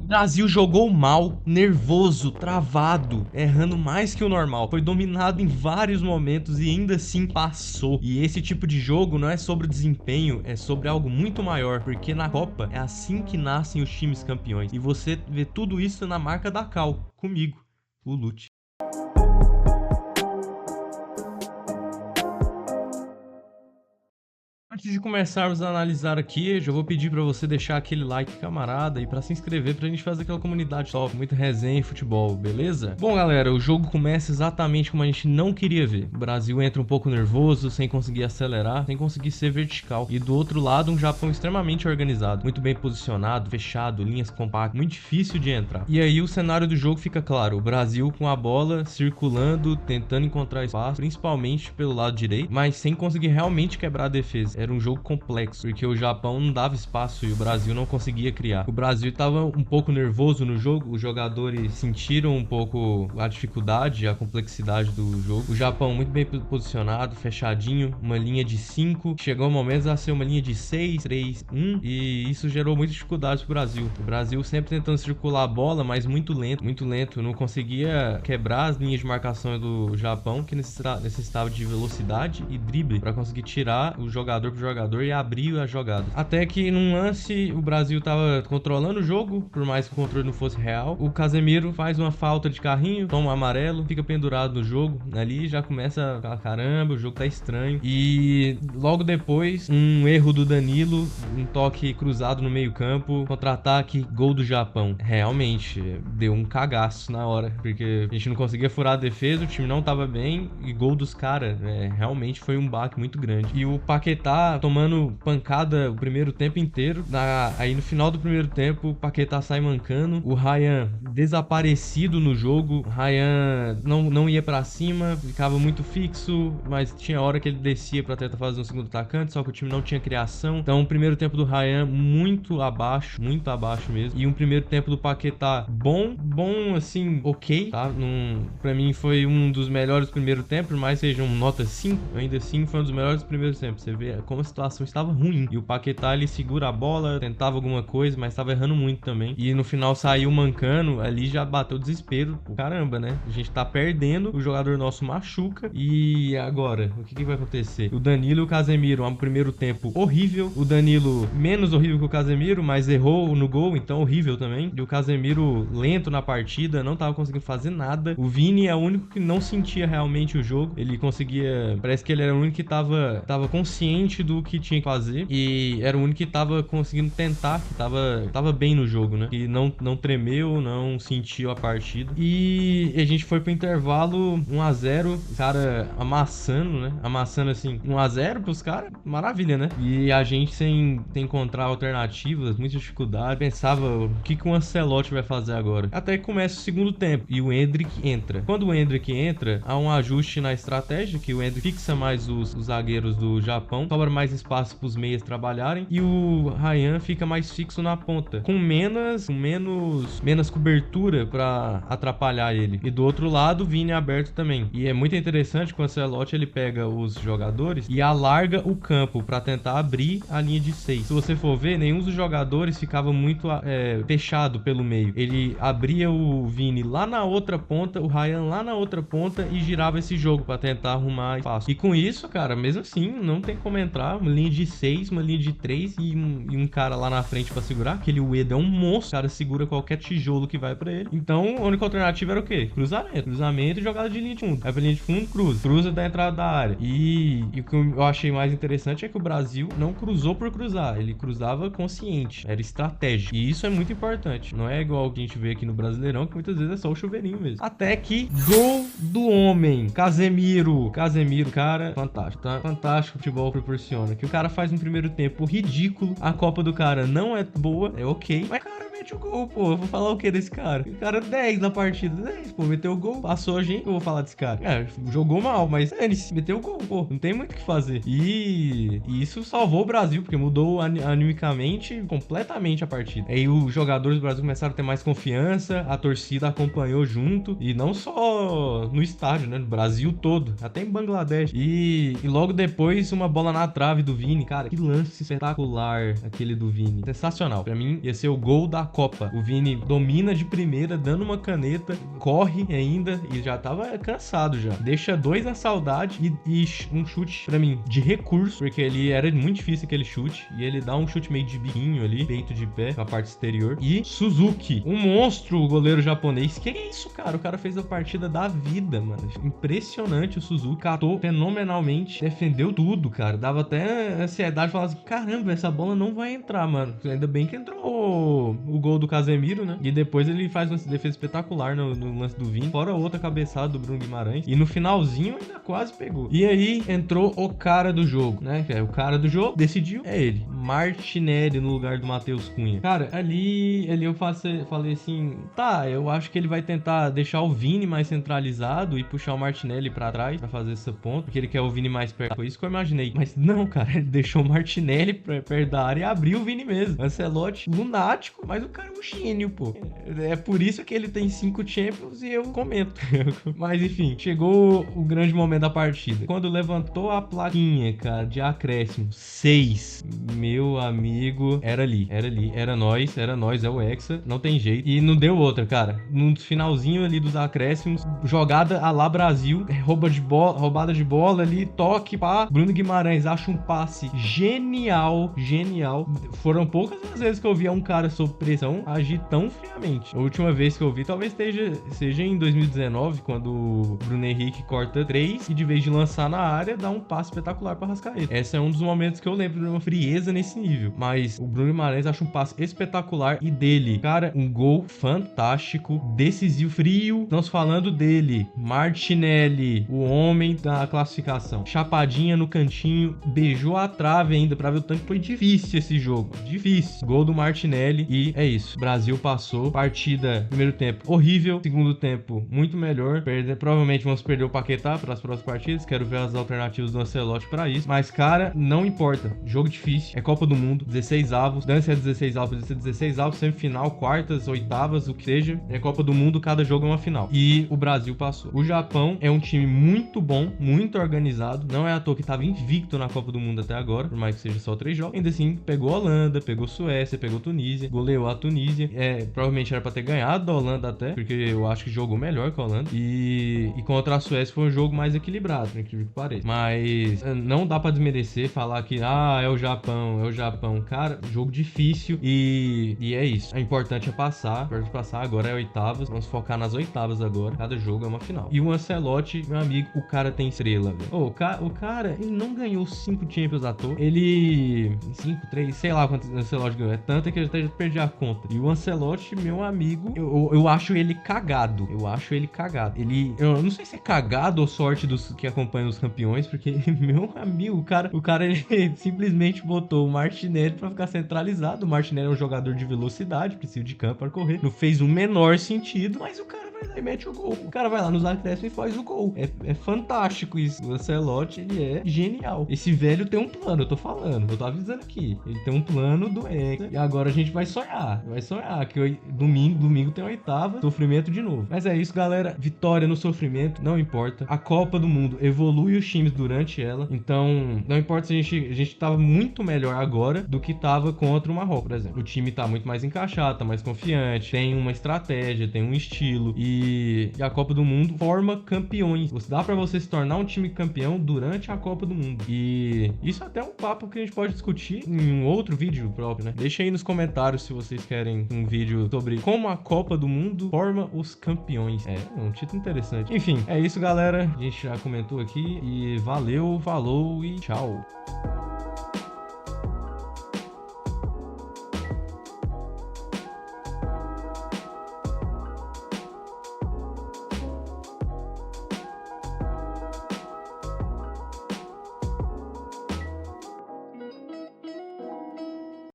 Brasil jogou mal, nervoso, travado, errando mais que o normal. Foi dominado em vários momentos e ainda assim passou. E esse tipo de jogo não é sobre o desempenho, é sobre algo muito maior, porque na Copa é assim que nascem os times campeões. E você vê tudo isso na marca da Cal, comigo, o Lute. Antes de começarmos a analisar aqui, eu já vou pedir para você deixar aquele like, camarada, e para se inscrever pra gente fazer aquela comunidade top, muita resenha e futebol, beleza? Bom, galera, o jogo começa exatamente como a gente não queria ver. O Brasil entra um pouco nervoso, sem conseguir acelerar, sem conseguir ser vertical. E do outro lado, um Japão extremamente organizado, muito bem posicionado, fechado, linhas compactas, muito difícil de entrar. E aí o cenário do jogo fica claro, o Brasil com a bola circulando, tentando encontrar espaço, principalmente pelo lado direito, mas sem conseguir realmente quebrar a defesa. Era um jogo complexo, porque o Japão não dava espaço e o Brasil não conseguia criar. O Brasil estava um pouco nervoso no jogo, os jogadores sentiram um pouco a dificuldade, a complexidade do jogo. O Japão muito bem posicionado, fechadinho, uma linha de 5, chegou momentos a ser uma linha de 6, 3, 1, e isso gerou muita dificuldade pro Brasil. O Brasil sempre tentando circular a bola, mas muito lento, não conseguia quebrar as linhas de marcação do Japão, que necessitava de velocidade e drible para conseguir tirar o jogador pro jogador e abrir a jogada. Até que num lance o Brasil tava controlando o jogo, por mais que o controle não fosse real. O Casemiro faz uma falta de carrinho, toma um amarelo, fica pendurado no jogo. Ali já começa a falar, caramba, o jogo tá estranho. E logo depois, um erro do Danilo, um toque cruzado no meio-campo, contra-ataque, gol do Japão. Realmente, deu um cagaço na hora, porque a gente não conseguia furar a defesa, o time não tava bem e gol dos caras. Realmente foi um baque muito grande. E o Paquetá tomando pancada o primeiro tempo inteiro. Aí no final do primeiro tempo, o Paquetá sai mancando. O Ryan desaparecido no jogo. O Ryan não ia pra cima, ficava muito fixo, mas tinha hora que ele descia pra tentar fazer um segundo atacante, só que o time não tinha criação. Então o primeiro tempo do Ryan muito abaixo mesmo. E um primeiro tempo do Paquetá bom assim, ok, tá? Pra mim foi um dos melhores primeiro tempo, por mais seja um nota 5, ainda assim foi um dos melhores primeiros tempos. Você vê como a situação estava ruim. E o Paquetá, ele segura a bola, tentava alguma coisa, mas estava errando muito também. E no final saiu mancando, ali já bateu desespero. Caramba, né? A gente tá perdendo, o jogador nosso machuca. E agora? O que vai acontecer? O Danilo e o Casemiro, um primeiro tempo horrível. O Danilo menos horrível que o Casemiro, mas errou no gol, então horrível também. E o Casemiro lento na partida, não tava conseguindo fazer nada. O Vini é o único que não sentia realmente o jogo. Ele conseguia... Parece que ele era o único que tava consciente do que tinha que fazer e era o único que tava conseguindo tentar, que tava bem no jogo, né? E não tremeu, não sentiu a partida. E a gente foi pro intervalo 1-0, cara amassando, né? Amassando assim, 1-0 pros caras, maravilha, né? E a gente sem encontrar alternativas, muita dificuldade, pensava o que o Ancelotti vai fazer agora. Até que começa o segundo tempo e o Endrick entra. Quando o Endrick entra, há um ajuste na estratégia, que o Endrick fixa mais os zagueiros do Japão, sobra mais espaço para os meias trabalharem e o Ryan fica mais fixo na ponta, com menos cobertura para atrapalhar ele. E do outro lado, o Vini aberto também. E é muito interessante que o Ancelotti ele pega os jogadores e alarga o campo para tentar abrir a linha de 6. Se você for ver, nenhum dos jogadores ficava muito fechado pelo meio. Ele abria o Vini lá na outra ponta, o Ryan lá na outra ponta e girava esse jogo para tentar arrumar espaço. E com isso, cara, mesmo assim, não tem como entrar, uma linha de 6, uma linha de 3 e um cara lá na frente pra segurar. Aquele Ueda é um monstro, o cara segura qualquer tijolo que vai pra ele. Então, a única alternativa era o quê? Cruzamento e jogada de linha de fundo. Aí pra linha de fundo, cruza da entrada da área. E o que eu achei mais interessante é que o Brasil não cruzou por cruzar, ele cruzava consciente, era estratégico. E isso é muito importante, não é igual o que a gente vê aqui no Brasileirão, que muitas vezes é só o chuveirinho mesmo. Até que, gol do homem, Casemiro, cara, fantástico, tá? Fantástico o futebol proporciona. Que o cara faz um primeiro tempo ridículo, a Copa do cara não é boa, é ok, mas cara, mete o gol, pô, eu vou falar o que desse cara? O cara 10 na partida, 10, pô, meteu o gol, passou a gente, eu vou falar desse cara. Jogou mal, mas ele meteu o gol, pô, não tem muito o que fazer. E isso salvou o Brasil, porque mudou animicamente completamente a partida. Aí os jogadores do Brasil começaram a ter mais confiança, a torcida acompanhou junto, e não só no estádio, né, no Brasil todo, até em Bangladesh. E logo depois, uma bola na trave do Vini. Cara, que lance espetacular aquele do Vini. Sensacional. Pra mim, ia ser o gol da Copa. O Vini domina de primeira, dando uma caneta, corre ainda e já tava cansado já. Deixa 2 na saudade e um chute, pra mim, de recurso, porque ele era muito difícil aquele chute. E ele dá um chute meio de biquinho ali, peito de pé, com a parte exterior. E Suzuki, um monstro, o goleiro japonês. Que é isso, cara? O cara fez a partida da vida, mano. Impressionante o Suzuki. Catou fenomenalmente, defendeu tudo, cara. Dava até ansiedade, falava assim, caramba, essa bola não vai entrar, mano. Ainda bem que entrou o gol do Casemiro, né? E depois ele faz uma defesa espetacular no lance do Vini. Fora outra cabeçada do Bruno Guimarães. E no finalzinho ainda quase pegou. E aí entrou o cara do jogo, né? O cara do jogo decidiu, é ele. Martinelli no lugar do Matheus Cunha. Cara, ali eu falei assim, tá, eu acho que ele vai tentar deixar o Vini mais centralizado e puxar o Martinelli pra trás pra fazer essa ponta, porque ele quer o Vini mais perto. Foi isso que eu imaginei. Mas não, cara, ele deixou o Martinelli perto da área e abriu o Vini mesmo. Ancelotti, lunático, mas o cara é um gênio, pô. É por isso que ele tem 5 Champions e eu comento. Mas enfim, chegou o grande momento da partida. Quando levantou a plaquinha, cara, de acréscimo, 6. Meu amigo, era nós, é o Hexa, não tem jeito. E não deu outra, cara. No finalzinho ali dos acréscimos, jogada a lá Brasil, roubada de bola ali, toque, pá. Bruno Guimarães acha um passe genial. Foram poucas as vezes que eu via um cara sob pressão agir tão friamente. A última vez que eu vi, talvez seja em 2019, quando o Bruno Henrique corta 3 e de vez de lançar na área, dá um passe espetacular pra Arrascaeta. Esse é um dos momentos que eu lembro de uma frieza nesse nível. Mas o Bruno Guimarães acha um passe espetacular e dele, cara, um gol fantástico, decisivo, frio. Estamos falando dele, Martinelli, o homem da classificação. Chapadinha no cantinho, beijou a trave ainda pra ver o tanque. Foi difícil esse jogo, difícil. Gol do Martinelli e é isso. Brasil passou. Partida, primeiro tempo horrível, segundo tempo muito melhor. Provavelmente vamos perder o Paquetá para as próximas partidas. Quero ver as alternativas do Ancelotti pra isso. Mas, cara, não importa. Jogo difícil. É Copa do Mundo. 16 avos. Dane-se é 16 avos. Pode ser 16 avos, semifinal, quartas, oitavas, o que seja. É Copa do Mundo. Cada jogo é uma final. E o Brasil passou. O Japão é um time muito bom, muito organizado. Não é à toa que estava invicto na Copa do Mundo até agora. Por mais que seja só 3 jogos. Ainda assim, pegou a Holanda, pegou a Suécia, pegou a Tunísia. Goleou a Tunísia. Provavelmente era pra ter ganhado da Holanda até. Porque eu acho que jogou melhor que a Holanda. E contra a Suécia foi um jogo mais equilibrado, por incrível que pareça. Mas não dá pra desmerecer, falar que é o Japão. Cara, jogo difícil e é isso. O importante é passar. Agora é oitavas. Vamos focar nas oitavas agora. Cada jogo é uma final. E o Ancelotti, meu amigo, o cara tem estrela, velho. O cara, ele não ganhou 5 Champions à toa. Ele... 5, 3, sei lá quantos o Ancelotti ganhou. É tanto que eu até já perdi a conta. E o Ancelotti, meu amigo, eu acho ele cagado. Eu não sei se é cagado ou sorte dos que acompanham os campeões, porque, meu amigo, o cara ele simplesmente botou o Martinelli pra ficar centralizado. O Martinelli é um jogador de velocidade, precisa de campo para correr. Não fez o menor sentido, mas o cara vai lá e mete o gol. O cara vai lá nos acréscimos e faz o gol. É fantástico isso. O Ancelotti, ele é genial. Esse velho tem um plano, eu tô falando. Eu tô avisando aqui. Ele tem um plano do Hexa. E agora a gente vai sonhar. Que domingo tem a oitava. Sofrimento de novo. Mas é isso, galera. Vitória no sofrimento, não importa. A Copa do Mundo evolui os times durante ela. Então, não importa se a gente tava muito melhor agora do que tava contra o Marrocos, por exemplo. O time tá muito mais encaixado, tá mais confiante, tem uma estratégia, tem um estilo. E a Copa do Mundo forma campeões. Dá pra você se tornar um time campeão durante a Copa do Mundo. E isso até é um papo que a gente pode discutir em um outro vídeo próprio, né? Deixa aí nos comentários se vocês querem um vídeo sobre como a Copa do Mundo forma os campeões. É um título interessante. Enfim, é isso, galera. A gente já comentou aqui. E valeu, falou e tchau.